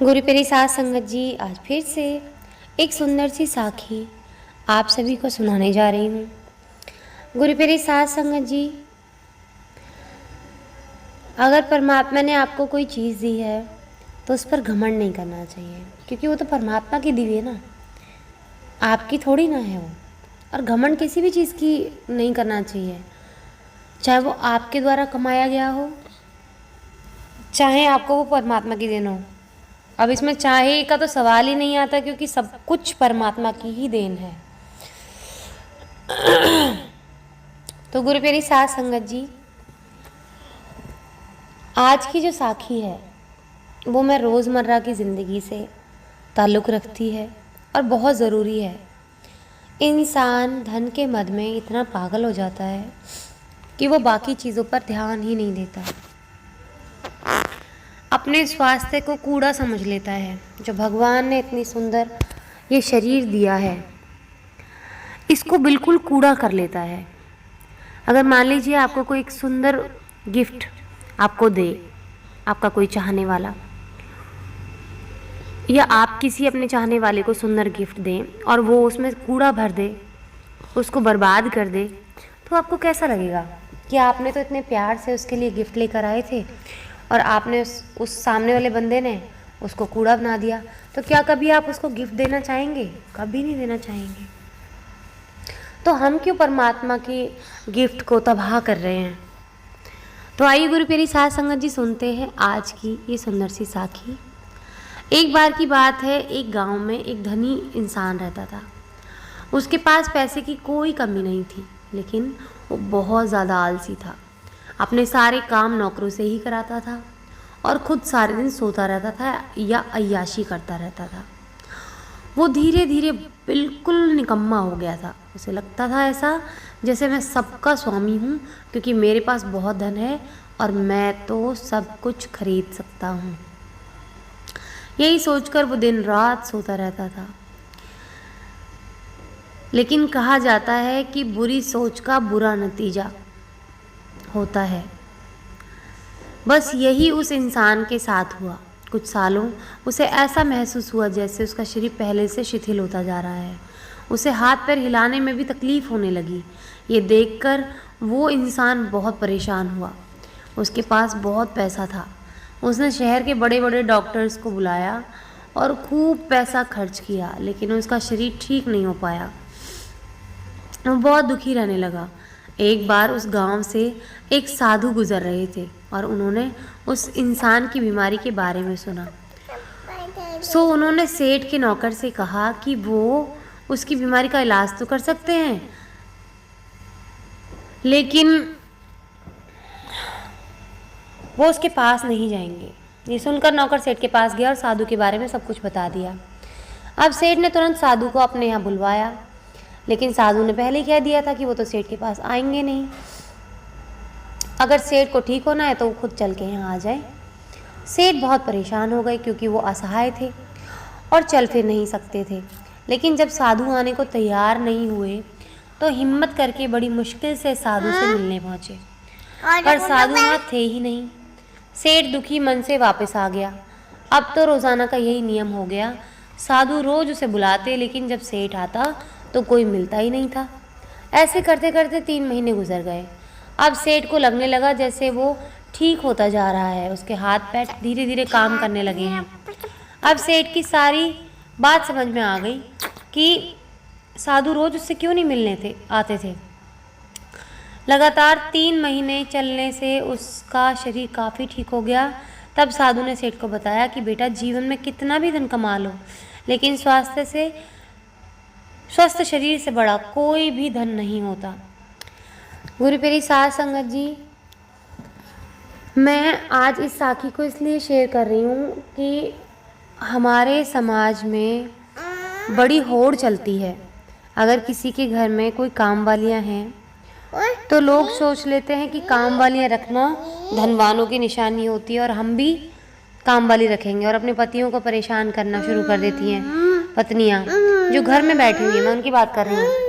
गुरु प्यारी साध संगत जी, आज फिर से एक सुंदर सी साखी आप सभी को सुनाने जा रही हूँ। गुरु प्यारी साध संगत जी, अगर परमात्मा ने आपको कोई चीज़ दी है तो उस पर घमंड नहीं करना चाहिए, क्योंकि वो तो परमात्मा की दी है ना, आपकी थोड़ी ना है वो। और घमंड किसी भी चीज़ की नहीं करना चाहिए, चाहे वो आपके द्वारा कमाया गया हो, चाहे आपको वो परमात्मा की देन हो। अब इसमें चाहे का तो सवाल ही नहीं आता, क्योंकि सब कुछ परमात्मा की ही देन है। तो गुरु प्यारी साध संगत जी, आज की जो साखी है वो मैं रोज़मर्रा की ज़िंदगी से ताल्लुक़ रखती है और बहुत ज़रूरी है। इंसान धन के मद में इतना पागल हो जाता है कि वो बाकी चीज़ों पर ध्यान ही नहीं देता, अपने स्वास्थ्य को कूड़ा समझ लेता है। जो भगवान ने इतनी सुंदर ये शरीर दिया है, इसको बिल्कुल कूड़ा कर लेता है। अगर मान लीजिए आपको कोई एक सुंदर गिफ्ट आपको दे, आपका कोई चाहने वाला, या आप किसी अपने चाहने वाले को सुंदर गिफ्ट दें और वो उसमें कूड़ा भर दे, उसको बर्बाद कर दे, तो आपको कैसा लगेगा कि आपने तो इतने प्यार से उसके लिए गिफ्ट लेकर आए थे और आपने उस सामने वाले बंदे ने उसको कूड़ा बना दिया। तो क्या कभी आप उसको गिफ्ट देना चाहेंगे? कभी नहीं देना चाहेंगे। तो हम क्यों परमात्मा की गिफ्ट को तबाह कर रहे हैं? तो आइए गुरु प्यारी साध संगत जी, सुनते हैं आज की ये सुंदर सी साखी। एक बार की बात है, एक गांव में एक धनी इंसान रहता था। उसके पास पैसे की कोई कमी नहीं थी, लेकिन वो बहुत ज़्यादा आलसी था। अपने सारे काम नौकरों से ही कराता था और खुद सारे दिन सोता रहता था या अय्याशी करता रहता था। वो धीरे धीरे बिल्कुल निकम्मा हो गया था। उसे लगता था ऐसा जैसे मैं सबका स्वामी हूँ, क्योंकि मेरे पास बहुत धन है और मैं तो सब कुछ खरीद सकता हूँ। यही सोचकर वो दिन रात सोता रहता था। लेकिन कहा जाता है कि बुरी सोच का बुरा नतीजा होता है। बस यही उस इंसान के साथ हुआ। कुछ सालों उसे ऐसा महसूस हुआ जैसे उसका शरीर पहले से शिथिल होता जा रहा है। उसे हाथ पैर हिलाने में भी तकलीफ़ होने लगी। ये देखकर वो इंसान बहुत परेशान हुआ। उसके पास बहुत पैसा था। उसने शहर के बड़े बड़े डॉक्टर्स को बुलाया और खूब पैसा खर्च किया, लेकिन उसका शरीर ठीक नहीं हो पाया। वो बहुत दुखी रहने लगा। एक बार उस गांव से एक साधु गुजर रहे थे और उन्होंने उस इंसान की बीमारी के बारे में सुना। उन्होंने सेठ के नौकर से कहा कि वो उसकी बीमारी का इलाज तो कर सकते हैं, लेकिन वो उसके पास नहीं जाएंगे। ये सुनकर नौकर सेठ के पास गया और साधु के बारे में सब कुछ बता दिया। अब सेठ ने तुरंत साधु को अपने यहाँ बुलवाया, लेकिन साधु ने पहले ही कह दिया था कि वो तो सेठ के पास आएंगे नहीं। अगर सेठ को ठीक होना है तो वो खुद चल के यहाँ आ जाए। सेठ बहुत परेशान हो गए, क्योंकि वो असहाय थे और चल फिर नहीं सकते थे। लेकिन जब साधु आने को तैयार नहीं हुए तो हिम्मत करके बड़ी मुश्किल से साधु से मिलने पहुँचे, पर साधु वहाँ थे ही नहीं। सेठ दुखी मन से वापस आ गया। अब तो रोज़ाना का यही नियम हो गया। साधु रोज़ उसे बुलाते, लेकिन जब सेठ आता तो कोई मिलता ही नहीं था। ऐसे करते करते 3 महीने गुजर गए। अब सेठ को लगने लगा जैसे वो ठीक होता जा रहा है। उसके हाथ पैर धीरे धीरे काम करने लगे हैं। अब सेठ की सारी बात समझ में आ गई कि साधु रोज़ उससे क्यों नहीं मिलने आते थे। लगातार 3 महीने चलने से उसका शरीर काफ़ी ठीक हो गया। तब साधु ने सेठ को बताया कि बेटा, जीवन में कितना भी धन कमा लो, लेकिन स्वस्थ शरीर से बड़ा कोई भी धन नहीं होता। गुरु प्यारी साध संगत जी, मैं आज इस साखी को इसलिए शेयर कर रही हूँ कि हमारे समाज में बड़ी होड़ चलती है। अगर किसी के घर में कोई काम वालियाँ हैं तो लोग सोच लेते हैं कि काम वालियाँ रखना धनवानों की निशानी होती है और हम भी काम वाली रखेंगे, और अपने पतियों को परेशान करना शुरू कर देती हैं पत्नियाँ जो घर में बैठी हुई हैं। मैं उनकी बात कर रही हूँ।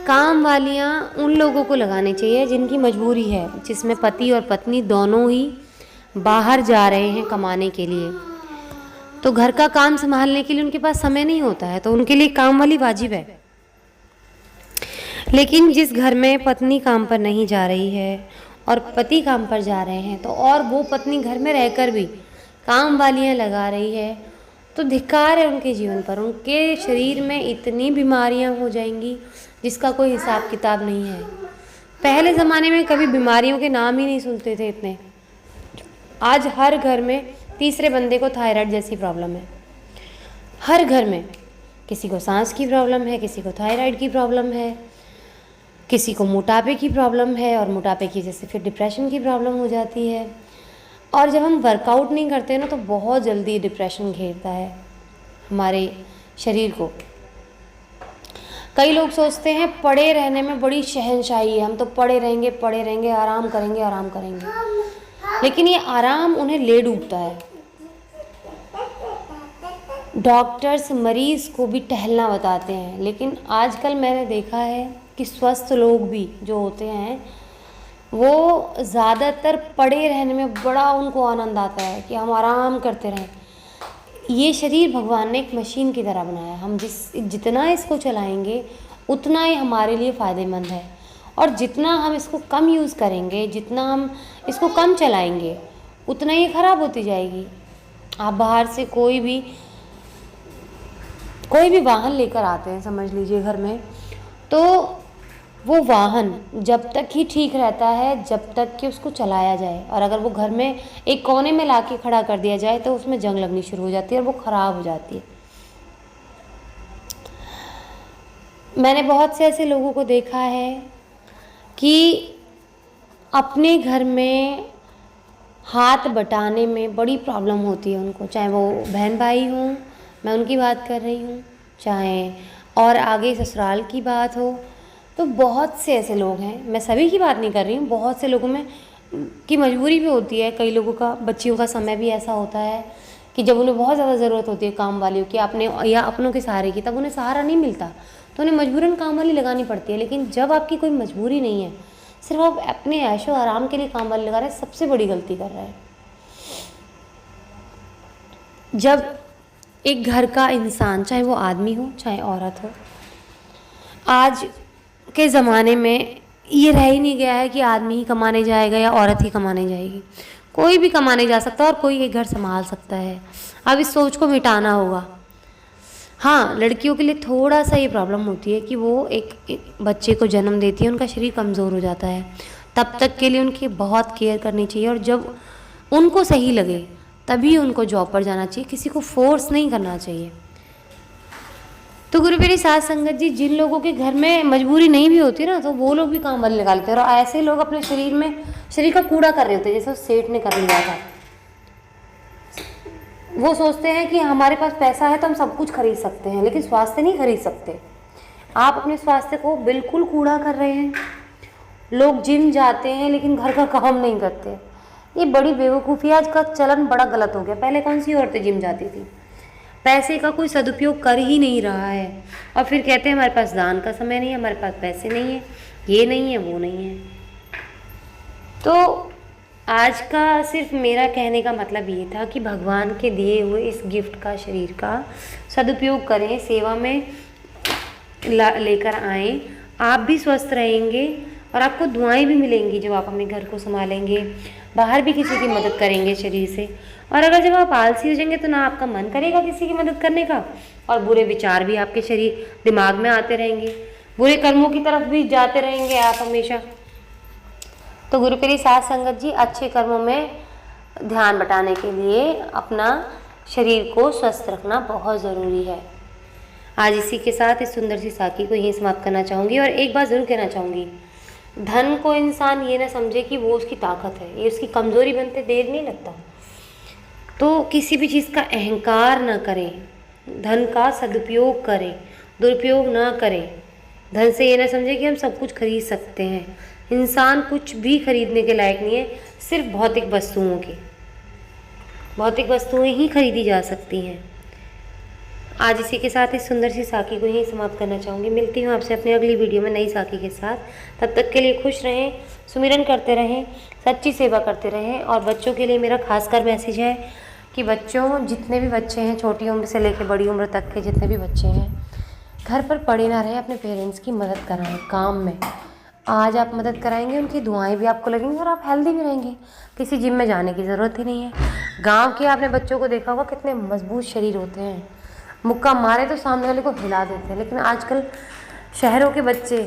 काम वालियाँ उन लोगों को लगानी चाहिए जिनकी मजबूरी है, जिसमें पति और पत्नी दोनों ही बाहर जा रहे हैं कमाने के लिए। तो घर का काम संभालने के लिए उनके पास समय नहीं होता है, तो उनके लिए काम वाली वाजिब है। लेकिन जिस घर में पत्नी काम पर नहीं जा रही है और पति काम पर जा रहे हैं, तो और वो पत्नी घर में रहकर भी काम वालियाँ लगा रही है, तो धिक्कार है उनके जीवन पर। उनके शरीर में इतनी बीमारियां हो जाएंगी जिसका कोई हिसाब किताब नहीं है। पहले ज़माने में कभी बीमारियों के नाम ही नहीं सुनते थे इतने। आज हर घर में तीसरे बंदे को थायराइड जैसी प्रॉब्लम है। हर घर में किसी को सांस की प्रॉब्लम है, किसी को थायराइड की प्रॉब्लम है, किसी को मोटापे की प्रॉब्लम है, और मोटापे की वजह से फिर डिप्रेशन की प्रॉब्लम हो जाती है। और जब हम वर्कआउट नहीं करते ना, तो बहुत जल्दी डिप्रेशन घेरता है हमारे शरीर को। कई लोग सोचते हैं पड़े रहने में बड़ी शहंशाही है, हम तो पड़े रहेंगे, आराम करेंगे, लेकिन ये आराम उन्हें ले डूबता है। डॉक्टर्स मरीज़ को भी टहलना बताते हैं, लेकिन आजकल मैंने देखा है कि स्वस्थ लोग भी जो होते हैं वो ज़्यादातर पड़े रहने में बड़ा उनको आनंद आता है कि हम आराम करते रहें। ये शरीर भगवान ने एक मशीन की तरह बनाया है। हम जितना इसको चलाएंगे उतना ही हमारे लिए फ़ायदेमंद है, और जितना हम इसको कम यूज़ करेंगे, जितना हम इसको कम चलाएंगे, उतना ही ख़राब होती जाएगी। आप बाहर से कोई भी वाहन लेकर आते हैं, समझ लीजिए घर में, तो वो वाहन जब तक ही ठीक रहता है जब तक कि उसको चलाया जाए, और अगर वो घर में एक कोने में लाके खड़ा कर दिया जाए तो उसमें जंग लगनी शुरू हो जाती है और वो ख़राब हो जाती है। मैंने बहुत से ऐसे लोगों को देखा है कि अपने घर में हाथ बटाने में बड़ी प्रॉब्लम होती है उनको, चाहे वो बहन भाई हों, मैं उनकी बात कर रही हूँ, चाहे और आगे ससुराल की बात हो। तो बहुत से ऐसे लोग हैं, मैं सभी की बात नहीं कर रही हूँ, बहुत से लोगों में की मजबूरी भी होती है। कई लोगों का बच्चियों का समय भी ऐसा होता है कि जब उन्हें बहुत ज़्यादा ज़रूरत होती है काम वालियों की, अपने या अपनों के सहारे की, तब उन्हें सहारा नहीं मिलता, तो उन्हें मजबूरन काम वाली लगानी पड़ती है। लेकिन जब आपकी कोई मजबूरी नहीं है, सिर्फ आप अपने ऐशो आराम के लिए काम वाली लगा रहे हैं, सबसे बड़ी गलती कर रहे हैं। जब एक घर का इंसान, चाहे वो आदमी हो चाहे औरत हो, आज के ज़माने में ये रह ही नहीं गया है कि आदमी ही कमाने जाएगा या औरत ही कमाने जाएगी। कोई भी कमाने जा सकता है और कोई एक घर संभाल सकता है। अब इस सोच को मिटाना होगा। हाँ, लड़कियों के लिए थोड़ा सा ये प्रॉब्लम होती है कि वो एक बच्चे को जन्म देती है, उनका शरीर कमज़ोर हो जाता है, तब तक के लिए उनकी बहुत केयर करनी चाहिए, और जब उनको सही लगे तभी उनको जॉब पर जाना चाहिए, किसी को फोर्स नहीं करना चाहिए। तो गुरु मेरी साथ संगत जी, जिन लोगों के घर में मजबूरी नहीं भी होती ना, तो वो लोग भी काम वाली लगा लेते हैं, और ऐसे लोग अपने शरीर का कूड़ा कर रहे होते हैं, जैसे सेठ ने कर लिया था। वो सोचते हैं कि हमारे पास पैसा है तो हम सब कुछ खरीद सकते हैं, लेकिन स्वास्थ्य नहीं खरीद सकते। आप अपने स्वास्थ्य को बिल्कुल कूड़ा कर रहे हैं। लोग जिम जाते हैं लेकिन घर का काम नहीं करते, ये बड़ी बेवकूफ़ी। आज का चलन बड़ा गलत हो गया। पहले कौन सी औरतें जिम जाती थी? पैसे का कोई सदुपयोग कर ही नहीं रहा है, और फिर कहते हैं हमारे पास दान का समय नहीं है, हमारे पास पैसे नहीं है, ये नहीं है, वो नहीं है। तो आज का सिर्फ मेरा कहने का मतलब ये था कि भगवान के दिए हुए इस गिफ्ट का, शरीर का सदुपयोग करें, सेवा में लेकर आएँ। आप भी स्वस्थ रहेंगे और आपको दुआएं भी मिलेंगी जब आप अपने घर को संभालेंगे, बाहर भी किसी की मदद करेंगे शरीर से। और अगर जब आप आलसी हो जाएंगे तो ना आपका मन करेगा किसी की मदद करने का, और बुरे विचार भी आपके दिमाग में आते रहेंगे, बुरे कर्मों की तरफ भी जाते रहेंगे आप हमेशा। तो गुरु प्रिय साथ संगत जी, अच्छे कर्मों में ध्यान बटाने के लिए अपना शरीर को स्वस्थ रखना बहुत ज़रूरी है। आज इसी के साथ इस सुंदर सी साखी को यहीं समाप्त करना चाहूँगी, और एक बात ज़रूर कहना चाहूँगी, धन को इंसान ये ना समझे कि वो उसकी ताकत है, ये उसकी कमज़ोरी बनते देर नहीं लगता। तो किसी भी चीज़ का अहंकार ना करें, धन का सदुपयोग करें, दुरुपयोग ना करें। धन से ये ना समझे कि हम सब कुछ खरीद सकते हैं। इंसान कुछ भी खरीदने के लायक नहीं है, सिर्फ भौतिक वस्तुएं ही खरीदी जा सकती हैं। आज इसी के साथ इस सुंदर सी साखी को यहीं समाप्त करना चाहूँगी। मिलती हूँ आपसे अपनी अगली वीडियो में नई साखी के साथ। तब तक के लिए खुश रहें, सुमिरन करते रहें, सच्ची सेवा करते रहें। और बच्चों के लिए मेरा खासकर मैसेज है कि बच्चों, जितने भी बच्चे हैं, छोटी उम्र से लेकर बड़ी उम्र तक के जितने भी बच्चे हैं, घर पर पड़े ना रहें, अपने पेरेंट्स की मदद कराएं काम में। आज आप मदद कराएंगे, उनकी दुआएं भी आपको लगेंगी और आप हेल्दी भी रहेंगे। किसी जिम में जाने की ज़रूरत ही नहीं है। गांव के आपने बच्चों को देखा होगा, कितने मजबूत शरीर होते हैं, मुक्का मारे तो सामने वाले को हिला देते हैं। लेकिन आजकल शहरों के बच्चे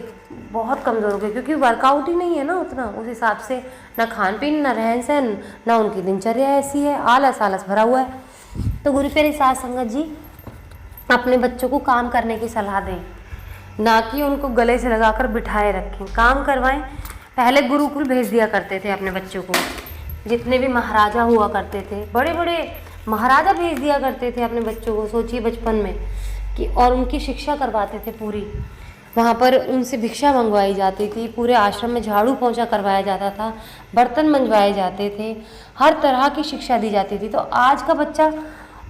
बहुत कमज़ोर हो गए, क्योंकि वर्कआउट ही नहीं है ना उतना, उस हिसाब से ना खान पीन, ना रहन सहन, ना उनकी दिनचर्या ऐसी है, आलस आलस भरा हुआ है। तो गुरु प्यारी साध संगत जी, अपने बच्चों को काम करने की सलाह दें, ना कि उनको गले से लगाकर बिठाए रखें। काम करवाएं। पहले गुरुकुल भेज दिया करते थे अपने बच्चों को, जितने भी महाराजा हुआ करते थे, बड़े बड़े महाराजा भेज दिया करते थे अपने बच्चों को, सोचिए बचपन में कि, और उनकी शिक्षा करवाते थे पूरी। वहाँ पर उनसे भिक्षा मंगवाई जाती थी, पूरे आश्रम में झाड़ू पोंछा करवाया जाता था, बर्तन मंजवाए जाते थे, हर तरह की शिक्षा दी जाती थी। तो आज का बच्चा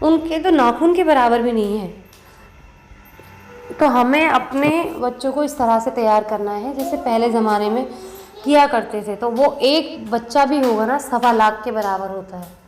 उनके तो नाखून के बराबर भी नहीं है। तो हमें अपने बच्चों को इस तरह से तैयार करना है जैसे पहले ज़माने में किया करते थे। तो वो एक बच्चा भी होगा ना, 1.25 लाख के बराबर होता है।